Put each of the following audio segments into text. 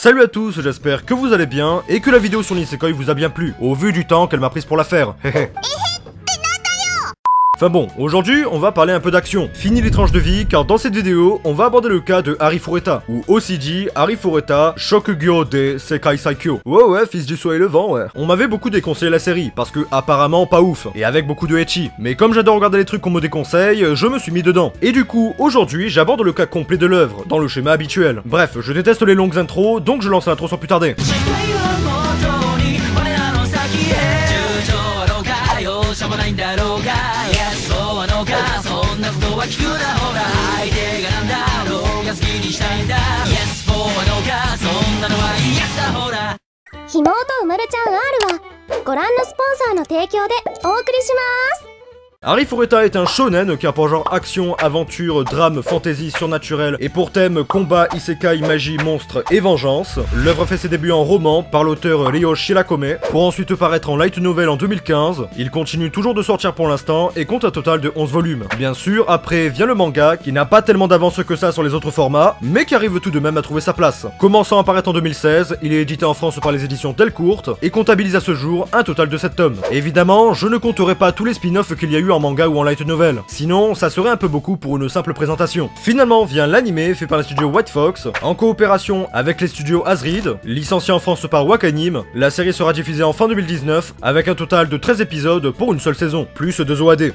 Salut à tous, j'espère que vous allez bien et que la vidéo sur Nisekoi vous a bien plu, au vu du temps qu'elle m'a prise pour la faire. Enfin bon, aujourd'hui, on va parler un peu d'action. Fini les tranches de vie, car dans cette vidéo, on va aborder le cas de Hari Fureta, ou aussi dit Hari Fureta Shokugyo de Sekai Saikyo. Ouais, fils du soleil levant, ouais. On m'avait beaucoup déconseillé la série, parce que apparemment pas ouf, et avec beaucoup de ecchi. Mais comme j'adore regarder les trucs qu'on me déconseille, je me suis mis dedans. Et du coup, aujourd'hui, j'aborde le cas complet de l'œuvre, dans le schéma habituel. Bref, je déteste les longues intros, donc je lance l'intro sans plus tarder. Hari Fureta est un shonen qui a pour genre action, aventure, drame, fantasy, surnaturel et pour thème combat, isekai, magie, monstre et vengeance. L'œuvre fait ses débuts en roman par l'auteur Ryo Shirakome pour ensuite paraître en light novel en 2015. Il continue toujours de sortir pour l'instant et compte un total de 11 volumes. Bien sûr, après vient le manga qui n'a pas tellement d'avance que ça sur les autres formats, mais qui arrive tout de même à trouver sa place. Commençant à apparaître en 2016, il est édité en France par les éditions Delcourt et comptabilise à ce jour un total de 7 tomes. Évidemment, je ne compterai pas tous les spin-offs qu'il y a eu en manga ou en light novel, sinon ça serait un peu beaucoup pour une simple présentation. Finalement vient l'anime fait par le studio White Fox, en coopération avec les studios Asrid, licencié en France par Wakanim. La série sera diffusée en fin 2019, avec un total de 13 épisodes pour une seule saison, plus 2 OAD.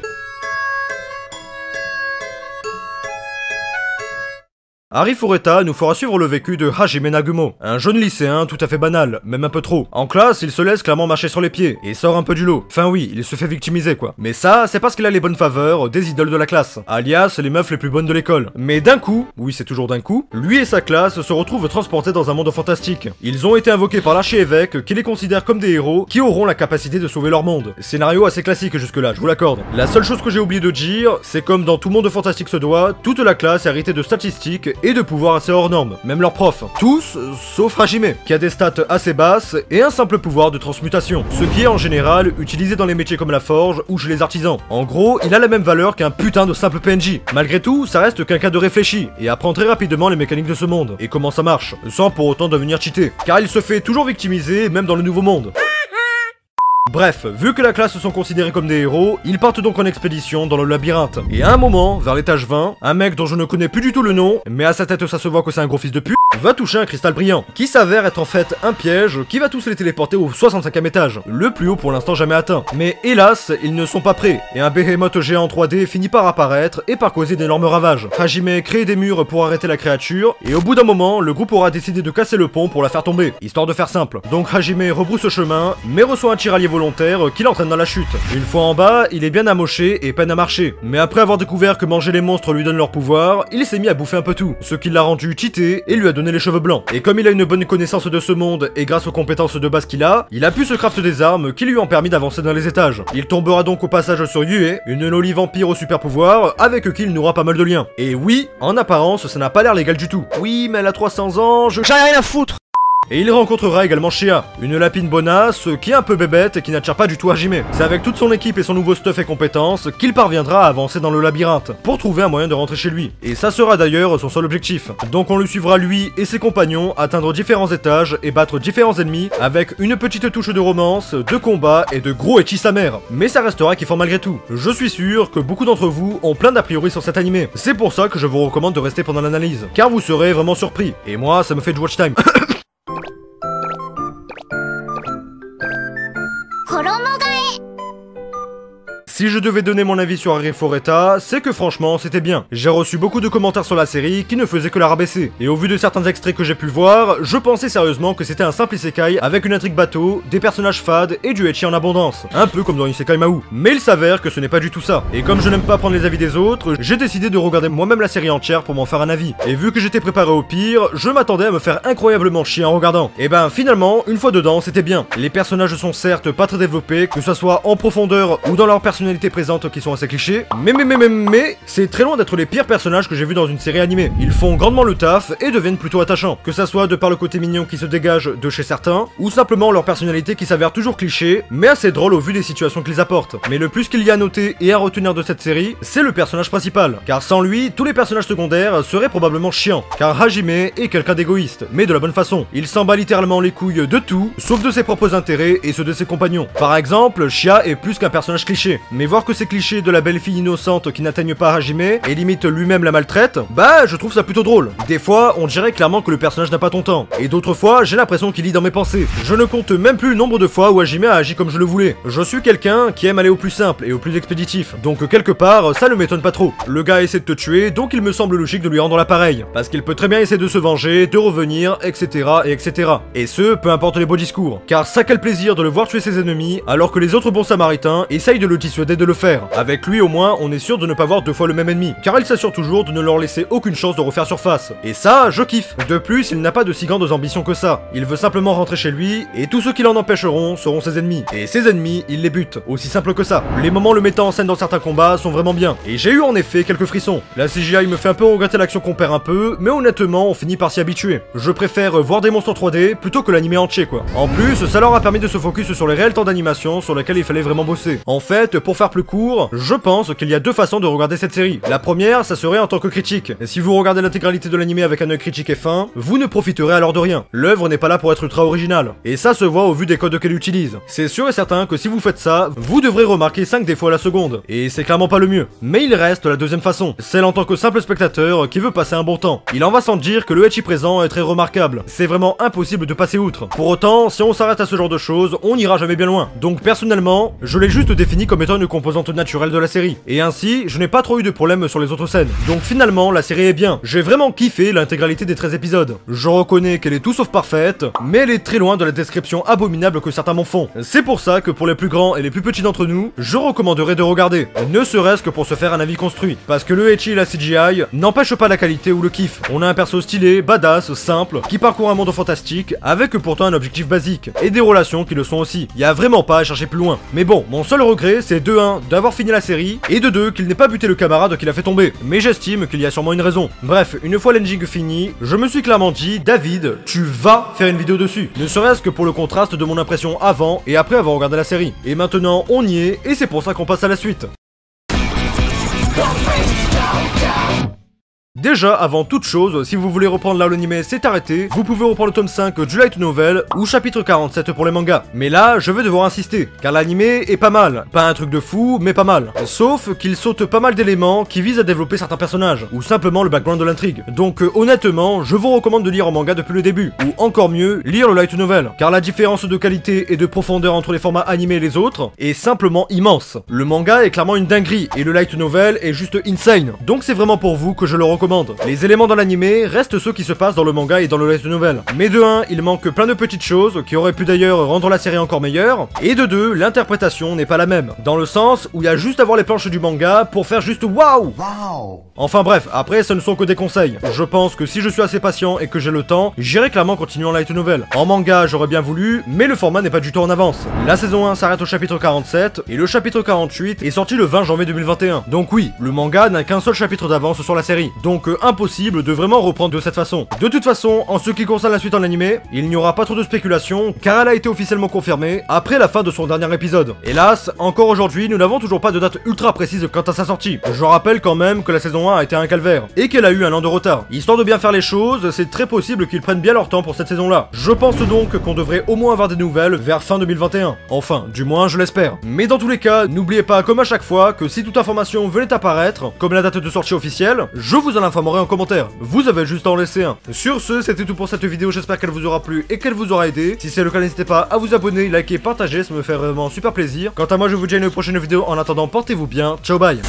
Hari Fureta nous fera suivre le vécu de Hajime Nagumo, un jeune lycéen tout à fait banal, même un peu trop. En classe, il se laisse clairement marcher sur les pieds, et sort un peu du lot. Enfin oui, il se fait victimiser quoi. Mais ça, c'est parce qu'il a les bonnes faveurs des idoles de la classe, alias les meufs les plus bonnes de l'école. Mais d'un coup, oui c'est toujours d'un coup, lui et sa classe se retrouvent transportés dans un monde fantastique. Ils ont été invoqués par l'archiévêque qui les considère comme des héros qui auront la capacité de sauver leur monde. Scénario assez classique jusque là, je vous l'accorde. La seule chose que j'ai oublié de dire, c'est comme dans tout monde fantastique se doit, toute la classe est héritée de statistiques et de pouvoirs assez hors normes, même leurs profs. Tous, sauf Hajime, qui a des stats assez basses et un simple pouvoir de transmutation, ce qui est en général utilisé dans les métiers comme la forge ou chez les artisans. En gros, il a la même valeur qu'un putain de simple PNJ. Malgré tout, ça reste quelqu'un de réfléchi et apprend très rapidement les mécaniques de ce monde et comment ça marche, sans pour autant devenir cheaté, car il se fait toujours victimiser même dans le nouveau monde. Bref, vu que la classe sont considérés comme des héros, ils partent donc en expédition dans le labyrinthe. Et à un moment, vers l'étage 20, un mec dont je ne connais plus du tout le nom, mais à sa tête ça se voit que c'est un gros fils de pute, va toucher un cristal brillant, qui s'avère être en fait un piège qui va tous les téléporter au 65e étage, le plus haut pour l'instant jamais atteint. Mais hélas, ils ne sont pas prêts, et un behemoth géant en 3D finit par apparaître et par causer d'énormes ravages. Hajime crée des murs pour arrêter la créature, et au bout d'un moment, le groupe aura décidé de casser le pont pour la faire tomber, histoire de faire simple. Donc Hajime rebrousse chemin, mais reçoit un tiraillier volontaire qui l'entraîne dans la chute. Une fois en bas, il est bien amoché et peine à marcher. Mais après avoir découvert que manger les monstres lui donne leur pouvoir, il s'est mis à bouffer un peu tout, ce qui l'a rendu cheaté et lui a donné les cheveux blancs. Et comme il a une bonne connaissance de ce monde et grâce aux compétences de base qu'il a, il a pu se crafter des armes qui lui ont permis d'avancer dans les étages. Il tombera donc au passage sur Yue, une loli vampire au super pouvoir, avec qui il n'aura pas mal de liens. Et oui, en apparence, ça n'a pas l'air légal du tout. Oui, mais elle a 300 ans, j'en ai rien à foutre. Et il rencontrera également Shia, une lapine bonasse qui est un peu bébête et qui n'attire pas du tout Hajime. C'est avec toute son équipe et son nouveau stuff et compétences qu'il parviendra à avancer dans le labyrinthe, pour trouver un moyen de rentrer chez lui. Et ça sera d'ailleurs son seul objectif. Donc on le suivra lui et ses compagnons atteindre différents étages et battre différents ennemis, avec une petite touche de romance, de combat et de gros ecchi sa mère. Mais ça restera kiffant malgré tout. Je suis sûr que beaucoup d'entre vous ont plein d'a priori sur cet animé. C'est pour ça que je vous recommande de rester pendant l'analyse, car vous serez vraiment surpris. Et moi, ça me fait du watch time. Si je devais donner mon avis sur Hari Fureta, c'est que franchement c'était bien. J'ai reçu beaucoup de commentaires sur la série qui ne faisaient que la rabaisser. Et au vu de certains extraits que j'ai pu voir, je pensais sérieusement que c'était un simple isekai avec une intrigue bateau, des personnages fades et du ecchi en abondance. Un peu comme dans Isekai Mahou. Mais il s'avère que ce n'est pas du tout ça. Et comme je n'aime pas prendre les avis des autres, j'ai décidé de regarder moi-même la série entière pour m'en faire un avis. Et vu que j'étais préparé au pire, je m'attendais à me faire incroyablement chier en regardant. Et ben finalement, une fois dedans, c'était bien. Les personnages sont certes pas très développés, que ce soit en profondeur ou dans leur personnalité personnalités présentes qui sont assez clichés, mais c'est très loin d'être les pires personnages que j'ai vus dans une série animée. Ils font grandement le taf et deviennent plutôt attachants, que ça soit de par le côté mignon qui se dégage de chez certains, ou simplement leur personnalité qui s'avère toujours cliché, mais assez drôle au vu des situations qu'ils apportent. Mais le plus qu'il y a à noter et à retenir de cette série, c'est le personnage principal, car sans lui, tous les personnages secondaires seraient probablement chiants, car Hajime est quelqu'un d'égoïste, mais de la bonne façon. Il s'en bat littéralement les couilles de tout, sauf de ses propres intérêts et ceux de ses compagnons. Par exemple, Shia est plus qu'un personnage cliché, mais voir que ces clichés de la belle fille innocente qui n'atteignent pas Hajime et limite lui-même la maltraite, bah je trouve ça plutôt drôle. Des fois, on dirait clairement que le personnage n'a pas ton temps, et d'autres fois, j'ai l'impression qu'il lit dans mes pensées. Je ne compte même plus le nombre de fois où Hajime a agi comme je le voulais. Je suis quelqu'un qui aime aller au plus simple et au plus expéditif, donc quelque part, ça ne m'étonne pas trop. Le gars essaie de te tuer, donc il me semble logique de lui rendre l'appareil, parce qu'il peut très bien essayer de se venger, de revenir, etc. et etc. Et ce, peu importe les beaux discours, car ça quel plaisir de le voir tuer ses ennemis, alors que les autres bons samaritains essayent de le dissuader de le faire. Avec lui au moins, on est sûr de ne pas voir deux fois le même ennemi, car il s'assure toujours de ne leur laisser aucune chance de refaire surface. Et ça, je kiffe. De plus, il n'a pas de si grandes ambitions que ça. Il veut simplement rentrer chez lui, et tous ceux qui l'en empêcheront seront ses ennemis. Et ses ennemis, il les bute. Aussi simple que ça. Les moments le mettant en scène dans certains combats sont vraiment bien. Et j'ai eu en effet quelques frissons. La CGI me fait un peu regretter l'action qu'on perd un peu, mais honnêtement, on finit par s'y habituer. Je préfère voir des monstres en 3D plutôt que l'animé entier quoi. En plus, ça leur a permis de se focus sur les réels temps d'animation sur lesquels il fallait vraiment bosser. En fait, pour faire plus court, je pense qu'il y a deux façons de regarder cette série. La première, ça serait en tant que critique. Et si vous regardez l'intégralité de l'animé avec un œil critique et fin, vous ne profiterez alors de rien. L'œuvre n'est pas là pour être ultra originale. Et ça se voit au vu des codes qu'elle utilise. C'est sûr et certain que si vous faites ça, vous devrez remarquer 5 défauts à la seconde. Et c'est clairement pas le mieux. Mais il reste la deuxième façon, celle en tant que simple spectateur qui veut passer un bon temps. Il en va sans dire que le ecchi présent est très remarquable. C'est vraiment impossible de passer outre. Pour autant, si on s'arrête à ce genre de choses, on n'ira jamais bien loin. Donc personnellement, je l'ai juste défini comme étant une composante naturelle de la série. Et ainsi, je n'ai pas trop eu de problème sur les autres scènes. Donc finalement, la série est bien. J'ai vraiment kiffé l'intégralité des 13 épisodes. Je reconnais qu'elle est tout sauf parfaite, mais elle est très loin de la description abominable que certains m'en font. C'est pour ça que pour les plus grands et les plus petits d'entre nous, je recommanderais de regarder. Ne serait-ce que pour se faire un avis construit. Parce que le ecchi et la CGI n'empêchent pas la qualité ou le kiff. On a un perso stylé, badass, simple, qui parcourt un monde fantastique, avec pourtant un objectif basique, et des relations qui le sont aussi. Y a vraiment pas à chercher plus loin. Mais bon, mon seul regret, c'est de 1, d'avoir fini la série, et de 2, qu'il n'ait pas buté le camarade qui l'a fait tomber. Mais j'estime qu'il y a sûrement une raison. Bref, une fois l'ending fini, je me suis clairement dit, David, tu vas faire une vidéo dessus. Ne serait-ce que pour le contraste de mon impression avant et après avoir regardé la série. Et maintenant, on y est, et c'est pour ça qu'on passe à la suite. Déjà, avant toute chose, si vous voulez reprendre là où l'anime s'est arrêté, vous pouvez reprendre le tome 5 du light novel ou chapitre 47 pour les mangas. Mais là, je vais devoir insister, car l'anime est pas mal. Pas un truc de fou, mais pas mal. Sauf qu'il saute pas mal d'éléments qui visent à développer certains personnages, ou simplement le background de l'intrigue. Donc honnêtement, je vous recommande de lire en manga depuis le début, ou encore mieux, lire le light novel, car la différence de qualité et de profondeur entre les formats animés et les autres est simplement immense. Le manga est clairement une dinguerie, et le light novel est juste insane. Donc c'est vraiment pour vous que je le recommande. Les éléments dans l'animé restent ceux qui se passent dans le manga et dans le light novel. Mais de 1, il manque plein de petites choses qui auraient pu d'ailleurs rendre la série encore meilleure. Et de 2, l'interprétation n'est pas la même. Dans le sens où il y a juste à voir les planches du manga pour faire juste waouh. Enfin bref, après ce ne sont que des conseils. Je pense que si je suis assez patient et que j'ai le temps, j'irai clairement continuer en light novel. En manga, j'aurais bien voulu, mais le format n'est pas du tout en avance. La saison 1 s'arrête au chapitre 47 et le chapitre 48 est sorti le 20 janvier 2021. Donc oui, le manga n'a qu'un seul chapitre d'avance sur la série. Donc impossible de vraiment reprendre de cette façon. De toute façon, en ce qui concerne la suite en animé, il n'y aura pas trop de spéculation car elle a été officiellement confirmée après la fin de son dernier épisode. Hélas, encore aujourd'hui, nous n'avons toujours pas de date ultra précise quant à sa sortie. Je rappelle quand même que la saison 1 a été un calvaire et qu'elle a eu un an de retard. Histoire de bien faire les choses, c'est très possible qu'ils prennent bien leur temps pour cette saison-là. Je pense donc qu'on devrait au moins avoir des nouvelles vers fin 2021. Enfin, du moins je l'espère. Mais dans tous les cas, n'oubliez pas comme à chaque fois que si toute information venait apparaître, comme la date de sortie officielle, je vous en informerai en commentaire. Vous avez juste à en laisser un. Sur ce, c'était tout pour cette vidéo, j'espère qu'elle vous aura plu et qu'elle vous aura aidé. Si c'est le cas, n'hésitez pas à vous abonner, liker, partager, ça me fait vraiment super plaisir. Quant à moi, je vous dis à une prochaine vidéo. En attendant, portez-vous bien. Ciao, bye.